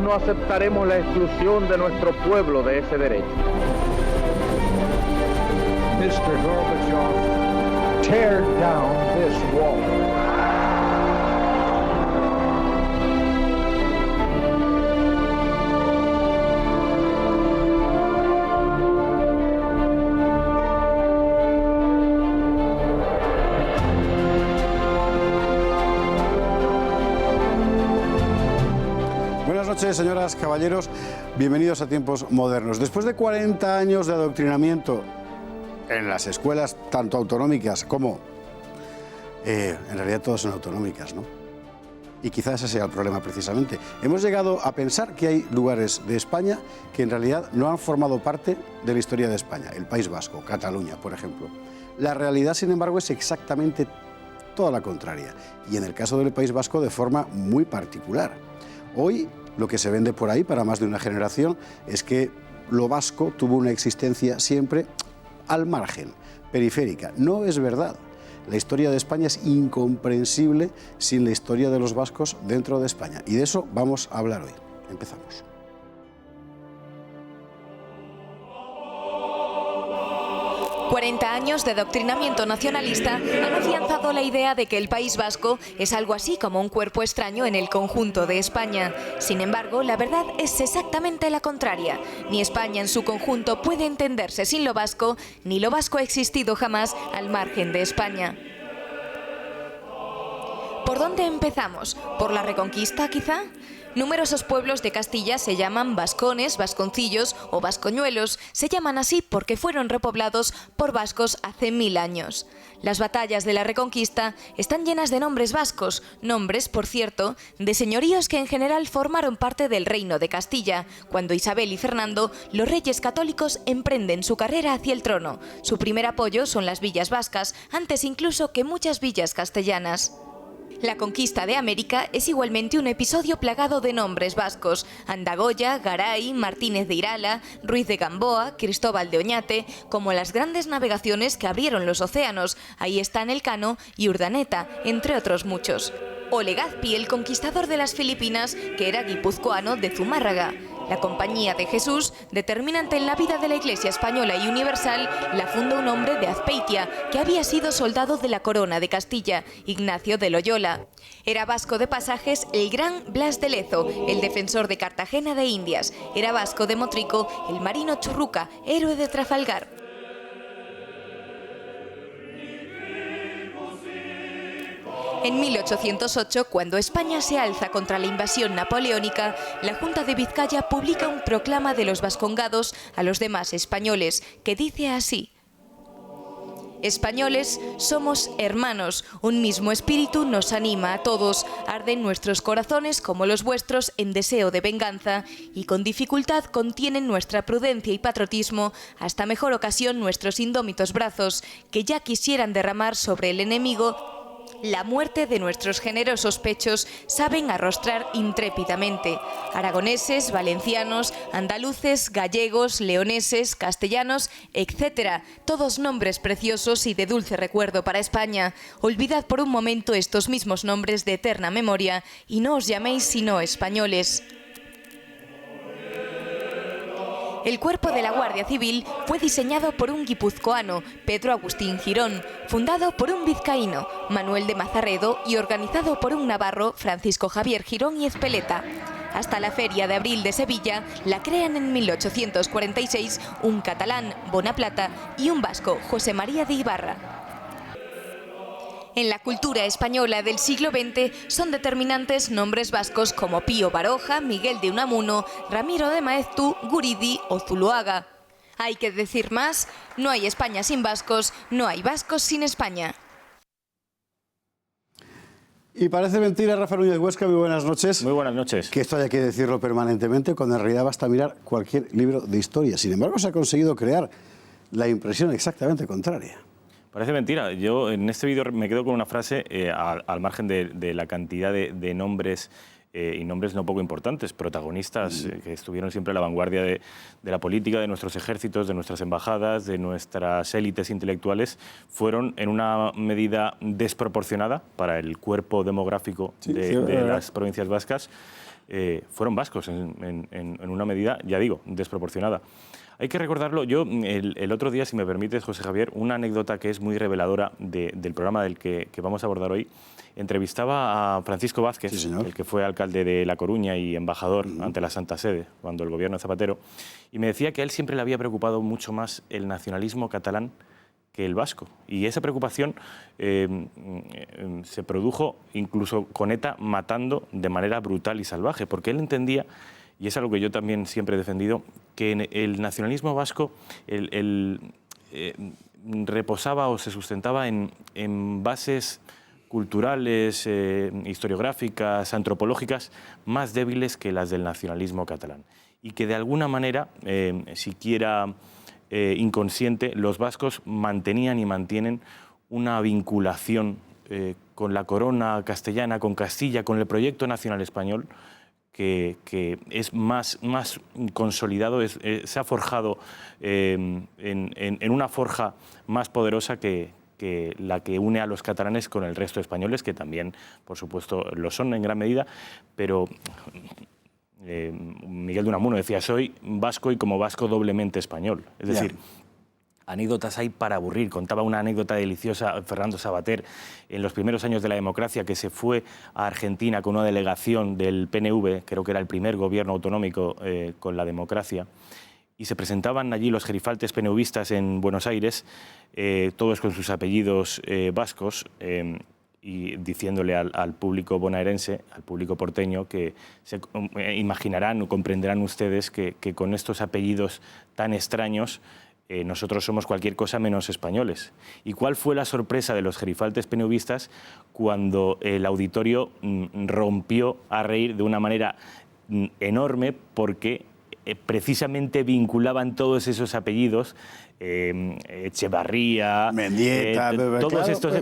no aceptaremos la exclusión de nuestro pueblo de ese derecho. Mr. Gorbachev, tear down this wall. Buenas noches, señoras, caballeros, bienvenidos a Tiempos Modernos. Después de 40 años de adoctrinamiento en las escuelas, tanto autonómicas como, en realidad todas son autonómicas, ¿no? Y quizás ese sea el problema precisamente. Hemos llegado a pensar que hay lugares de España que en realidad no han formado parte de la historia de España. El País Vasco, Cataluña, por ejemplo. La realidad, sin embargo, es exactamente toda la contraria. Y en el caso del País Vasco, de forma muy particular. Hoy, lo que se vende por ahí para más de una generación es que lo vasco tuvo una existencia siempre al margen, periférica. No es verdad. La historia de España es incomprensible sin la historia de los vascos dentro de España. Y de eso vamos a hablar hoy. Empezamos. «40 años de adoctrinamiento nacionalista han afianzado la idea de que el País Vasco es algo así como un cuerpo extraño en el conjunto de España. Sin embargo, la verdad es exactamente la contraria. Ni España en su conjunto puede entenderse sin lo vasco, ni lo vasco ha existido jamás al margen de España». ¿Por dónde empezamos? ¿Por la Reconquista, quizá? Numerosos pueblos de Castilla se llaman vascones, vasconcillos o vascoñuelos. Se llaman así porque fueron repoblados por vascos hace 1000 años. Las batallas de la Reconquista están llenas de nombres vascos, nombres, por cierto, de señoríos que en general formaron parte del reino de Castilla. Cuando Isabel y Fernando, los reyes católicos, emprenden su carrera hacia el trono. Su primer apoyo son las villas vascas, antes incluso que muchas villas castellanas. La conquista de América es igualmente un episodio plagado de nombres vascos: Andagoya, Garay, Martínez de Irala, Ruiz de Gamboa, Cristóbal de Oñate, como las grandes navegaciones que abrieron los océanos. Ahí están Elcano y Urdaneta, entre otros muchos. O Legazpi, el conquistador de las Filipinas, que era guipuzcoano de Zumárraga. La Compañía de Jesús, determinante en la vida de la Iglesia española y universal, la funda un hombre de Azpeitia, que había sido soldado de la corona de Castilla, Ignacio de Loyola. Era vasco de Pasajes el gran Blas de Lezo, el defensor de Cartagena de Indias. Era vasco de Motrico el marino Churruca, héroe de Trafalgar. En 1808, cuando España se alza contra la invasión napoleónica, la Junta de Vizcaya publica un proclama de los vascongados a los demás españoles, que dice así: «Españoles, somos hermanos, un mismo espíritu nos anima a todos, arden nuestros corazones como los vuestros en deseo de venganza, y con dificultad contienen nuestra prudencia y patriotismo, hasta mejor ocasión nuestros indómitos brazos, que ya quisieran derramar sobre el enemigo la muerte de nuestros generosos pechos, saben arrostrar intrépidamente. Aragoneses, valencianos, andaluces, gallegos, leoneses, castellanos, etc. Todos nombres preciosos y de dulce recuerdo para España. Olvidad por un momento estos mismos nombres de eterna memoria y no os llaméis sino españoles». El cuerpo de la Guardia Civil fue diseñado por un guipuzcoano, Pedro Agustín Girón, fundado por un vizcaíno, Manuel de Mazarredo, y organizado por un navarro, Francisco Javier Girón y Ezpeleta. Hasta la Feria de Abril de Sevilla la crean en 1846 un catalán, Bonaplata, y un vasco, José María de Ibarra. En la cultura española del siglo XX son determinantes nombres vascos como Pío Baroja, Miguel de Unamuno, Ramiro de Maeztu, Guridi o Zuloaga. ¿Hay que decir más? No hay España sin vascos, no hay vascos sin España. Y parece mentira, Rafa Núñez Huesca, muy buenas noches. Muy buenas noches. Que esto haya que decirlo permanentemente, cuando en realidad basta mirar cualquier libro de historia. Sin embargo, se ha conseguido crear la impresión exactamente contraria. Parece mentira. Yo en este vídeo me quedo con una frase, al margen de la cantidad de nombres y nombres no poco importantes, protagonistas que estuvieron siempre a la vanguardia de la política, de nuestros ejércitos, de nuestras embajadas, de nuestras élites intelectuales, fueron en una medida desproporcionada para el cuerpo demográfico de las provincias vascas. fueron vascos en una medida, ya digo, desproporcionada. Hay que recordarlo. Yo, el otro día, si me permites, José Javier, una anécdota que es muy reveladora del programa del que vamos a abordar hoy. Entrevistaba a Francisco Vázquez, sí, el que fue alcalde de La Coruña y embajador ante la Santa Sede, cuando el gobierno de Zapatero, y me decía que a él siempre le había preocupado mucho más el nacionalismo catalán que el vasco. Y esa preocupación se produjo incluso con ETA matando de manera brutal y salvaje, porque él entendía, y es algo que yo también siempre he defendido, que el nacionalismo vasco reposaba o se sustentaba en bases culturales, historiográficas, antropológicas, más débiles que las del nacionalismo catalán. Y que de alguna manera, siquiera inconsciente, los vascos mantenían y mantienen una vinculación con la corona castellana, con Castilla, con el proyecto nacional español, que es más consolidado, se ha forjado en una forja más poderosa que la que une a los catalanes con el resto de españoles, que también, por supuesto, lo son en gran medida, pero Miguel de Unamuno decía, soy vasco y como vasco doblemente español. Es decir, anécdotas hay para aburrir. Contaba una anécdota deliciosa Fernando Savater en los primeros años de la democracia, que se fue a Argentina con una delegación del PNV, creo que era el primer gobierno autonómico con la democracia, y se presentaban allí los gerifaltes PNVistas en Buenos Aires, todos con sus apellidos vascos, y diciéndole al público bonaerense, al público porteño, que se imaginarán o comprenderán ustedes que con estos apellidos tan extraños nosotros somos cualquier cosa menos españoles. ¿Y cuál fue la sorpresa de los gerifaltes PNVistas cuando el auditorio rompió a reír de una manera enorme, porque precisamente vinculaban todos esos apellidos, Echevarría, Mendieta, todos claro, estos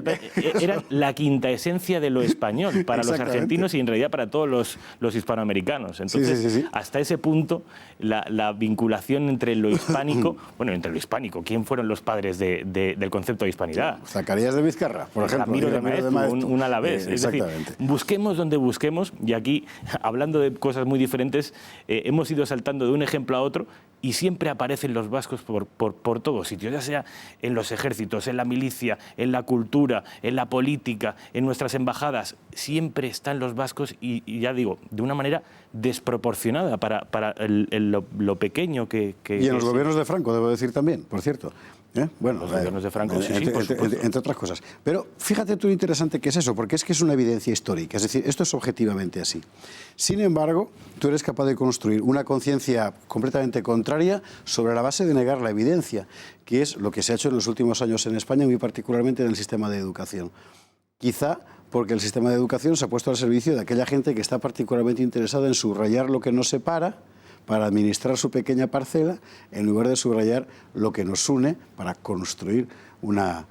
eran la quinta esencia de lo español para los argentinos y en realidad para todos los hispanoamericanos. Entonces, sí. hasta ese punto, la vinculación entre lo hispánico, bueno, entre lo hispánico, ¿quién fueron los padres del concepto de hispanidad? Zacarías de Vizcarra, por ejemplo. Ramiro de Maeztu, un alavés. Es decir, busquemos donde busquemos, y aquí, hablando de cosas muy diferentes, hemos ido saltando de un ejemplo a otro, y siempre aparecen los vascos por todos sitios, ya sea en los ejércitos, en la milicia, en la cultura, en la política, en nuestras embajadas. Siempre están los vascos y ya digo, de una manera desproporcionada para lo pequeño que... Y en los gobiernos de Franco, debo decir también, por cierto. Bueno, los gobiernos de Franco, sí, por supuesto. Entre otras cosas. Pero fíjate tú lo interesante que es eso, porque es que es una evidencia histórica, es decir, esto es objetivamente así. Sin embargo, tú eres capaz de construir una conciencia completamente contraria sobre la base de negar la evidencia, que es lo que se ha hecho en los últimos años en España, muy particularmente en el sistema de educación. Quizá porque el sistema de educación se ha puesto al servicio de aquella gente que está particularmente interesada en subrayar lo que nos separa, para administrar su pequeña parcela, en lugar de subrayar lo que nos une para construir una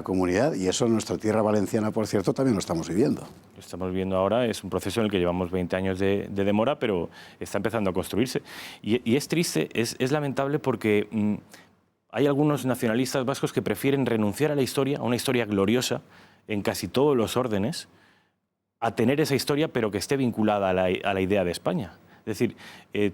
comunidad. Y eso en nuestra tierra valenciana, por cierto, también lo estamos viviendo. Lo estamos viendo ahora, es un proceso en el que llevamos 20 años de demora, pero está empezando a construirse. Y es triste, es lamentable, porque hay algunos nacionalistas vascos que prefieren renunciar a la historia, a una historia gloriosa en casi todos los órdenes, a tener esa historia, pero que esté vinculada a la idea de España. Es decir,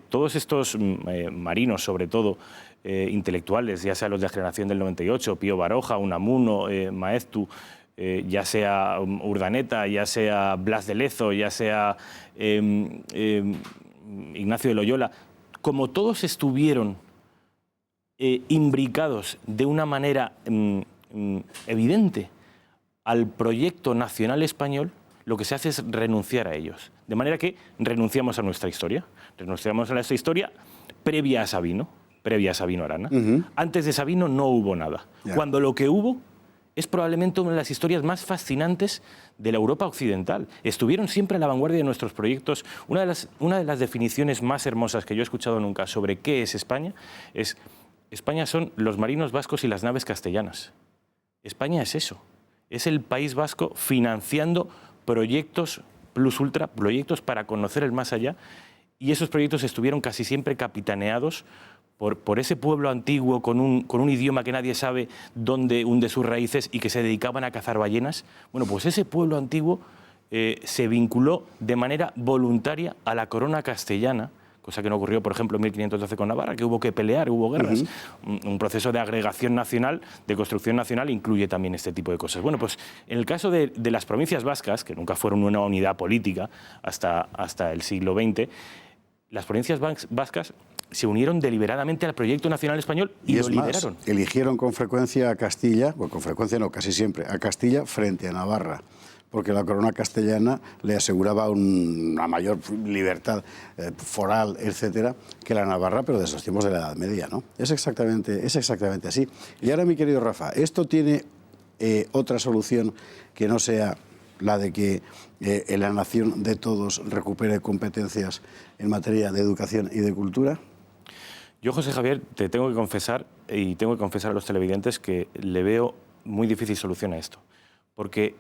todos estos marinos, sobre todo intelectuales, ya sea los de la generación del 98, Pío Baroja, Unamuno, Maeztu, ya sea Urdaneta, ya sea Blas de Lezo, ya sea Ignacio de Loyola, como todos estuvieron imbricados de una manera evidente al proyecto nacional español, lo que se hace es renunciar a ellos. De manera que renunciamos a nuestra historia. Renunciamos a nuestra historia previa a Sabino Arana. Antes de Sabino no hubo nada. Cuando lo que hubo es probablemente una de las historias más fascinantes de la Europa occidental. Estuvieron siempre a la vanguardia de nuestros proyectos. Una de las definiciones más hermosas que yo he escuchado nunca sobre qué es España es: España son los marinos vascos y las naves castellanas. España es eso. Es el País Vasco financiando proyectos plus ultra, proyectos para conocer el más allá, y esos proyectos estuvieron casi siempre capitaneados por ese pueblo antiguo con un idioma que nadie sabe dónde hunde sus raíces y que se dedicaban a cazar ballenas. Bueno, pues ese pueblo antiguo se vinculó de manera voluntaria a la corona castellana, cosa que no ocurrió, por ejemplo, en 1512 con Navarra, que hubo que pelear, hubo guerras. Un proceso de agregación nacional, de construcción nacional, incluye también este tipo de cosas. Bueno, pues en el caso de las provincias vascas, que nunca fueron una unidad política hasta el siglo XX, las provincias vascas se unieron deliberadamente al proyecto nacional español y lo lideraron. Eligieron con frecuencia a Castilla, bueno, con frecuencia no, casi siempre, a Castilla frente a Navarra, porque la corona castellana le aseguraba una mayor libertad foral, etcétera, que la Navarra, pero desde los tiempos de la Edad Media, ¿no? Es exactamente así. Y ahora, mi querido Rafa, ¿esto tiene otra solución que no sea la de que la nación de todos recupere competencias en materia de educación y de cultura? Yo, José Javier, te tengo que confesar, y tengo que confesar a los televidentes, que le veo muy difícil solución a esto. Porque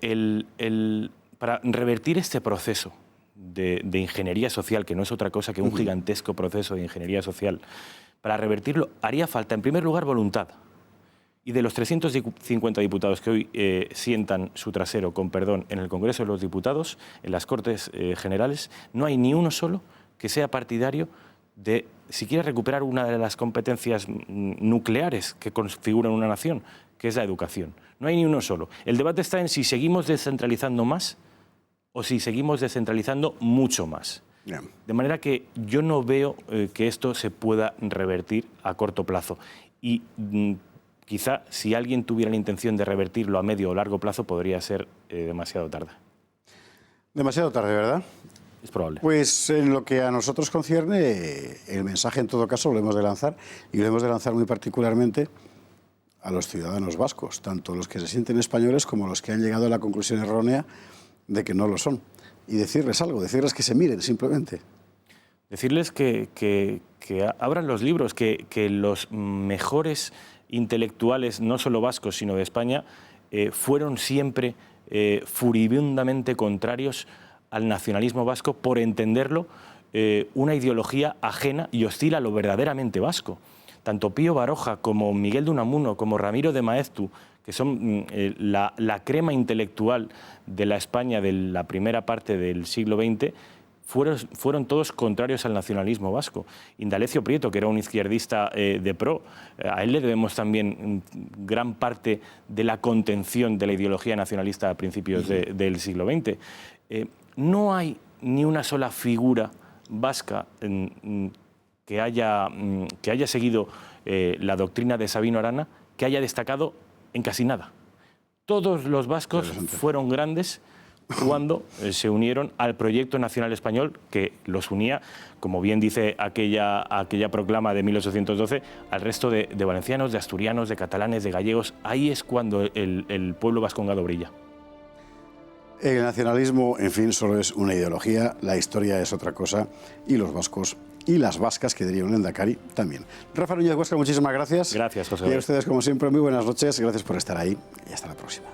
para revertir este proceso de ingeniería social, que no es otra cosa que un gigantesco proceso de ingeniería social, para revertirlo haría falta, en primer lugar, voluntad. Y de los 350 diputados que hoy sientan su trasero, con perdón, en el Congreso de los Diputados, en las Cortes Generales, no hay ni uno solo que sea partidario de siquiera recuperar una de las competencias nucleares que configuran una nación, que es la educación. No hay ni uno solo. El debate está en si seguimos descentralizando más o si seguimos descentralizando mucho más. Bien. De manera que yo no veo que esto se pueda revertir a corto plazo. Y quizá si alguien tuviera la intención de revertirlo a medio o largo plazo podría ser demasiado tarde. Demasiado tarde, ¿verdad? Es probable. Pues en lo que a nosotros concierne, el mensaje en todo caso lo hemos de lanzar, y lo hemos de lanzar muy particularmente a los ciudadanos vascos, tanto los que se sienten españoles como los que han llegado a la conclusión errónea de que no lo son. Y decirles algo, decirles que se miren simplemente. Decirles que abran los libros, que los mejores intelectuales, no solo vascos, sino de España, fueron siempre furibundamente contrarios al nacionalismo vasco por entenderlo una ideología ajena y hostil a lo verdaderamente vasco. Tanto Pío Baroja como Miguel de Unamuno, como Ramiro de Maeztu, que son la crema intelectual de la España de la primera parte del siglo XX, fueron todos contrarios al nacionalismo vasco. Indalecio Prieto, que era un izquierdista de pro, a él le debemos también gran parte de la contención de la ideología nacionalista a principios del siglo XX. No hay ni una sola figura vasca que haya seguido la doctrina de Sabino Arana que haya destacado en casi nada. Todos los vascos fueron grandes cuando se unieron al proyecto nacional español que los unía, como bien dice aquella proclama de 1812, al resto de valencianos, de asturianos, de catalanes, de gallegos. Ahí es cuando el pueblo vascongado brilla. El nacionalismo, en fin, solo es una ideología, la historia es otra cosa, y los vascos y las vascas, que diría un Endacari, también. Rafa Núñez Huesca, muchísimas gracias. Gracias, José. Y a ustedes, como siempre, muy buenas noches, gracias por estar ahí y hasta la próxima.